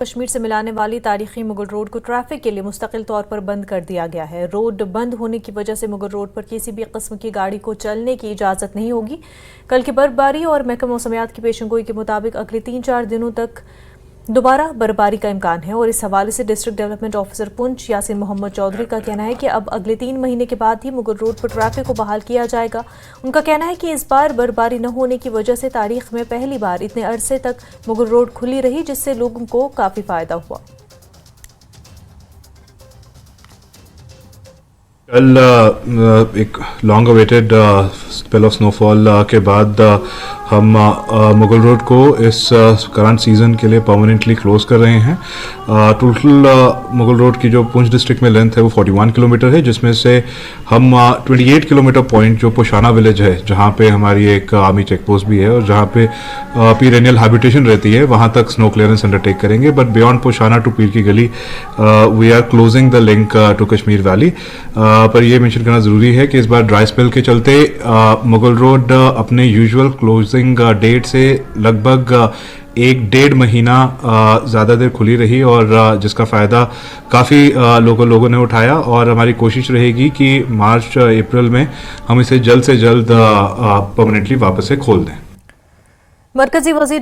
कश्मीर से मिलाने वाली तारीखी मुगल रोड को ट्रैफिक के लिए मुस्तकिल तौर पर बंद कर दिया गया है। रोड बंद होने की वजह से मुगल रोड पर किसी भी किस्म की गाड़ी को चलने की इजाज़त नहीं होगी। कल की बर्फबारी और महकमा मौसमियात की पेशेंगोई के मुताबिक अगले 3-4 दिनों तक दोबारा बर्फबारी का इम्कान है और इस हवाले से district development officer Poonch Yasin Mohammad Chaudhary का कहना है कि अब अगले 3 महीने के बाद ही मुगल रोड पर ट्रैफिक को बहाल किया जाएगा। उनका कहना है कि इस बार बर्फबारी न होने की वजह से तारीख में पहली बार इतने अरसे तक मुगल रोड खुली रही, जिससे लोगों को काफ़ी फ़ायदा हुआ। कल एक long awaited spell of snowfall के बाद हम मुगल रोड को इस करंट सीज़न के लिए परमानेंटली क्लोज कर रहे हैं। टोटल मुगल रोड की जो पुंछ डिस्ट्रिक्ट में लेंथ है वो 41 किलोमीटर है, जिसमें से हम 28 किलोमीटर पॉइंट जो पोशाना विलेज है, जहाँ पे हमारी एक आर्मी चेक पोस्ट भी है और जहाँ पे पीरेनियल हैबिटेशन रहती है, वहाँ तक स्नो क्लियरेंस अंडरटेक करेंगे। But beyond Poshana to Pir Ki Gali we are closing the link to Kashmir valley. पर यह मेंशन करना ज़रूरी है कि इस बार ड्राई स्पेल के चलते मुगल रोड अपने यूजुअल क्लोजिंग डेट से लगभग 1-1.5 महीना ज़्यादा देर खुली रही और जिसका फ़ायदा काफ़ी लोगों ने उठाया। और हमारी कोशिश रहेगी कि मार्च अप्रैल में हम इसे जल्द से जल्द परमानेंटली वापस से खोल दें। मरकजी वज़ीर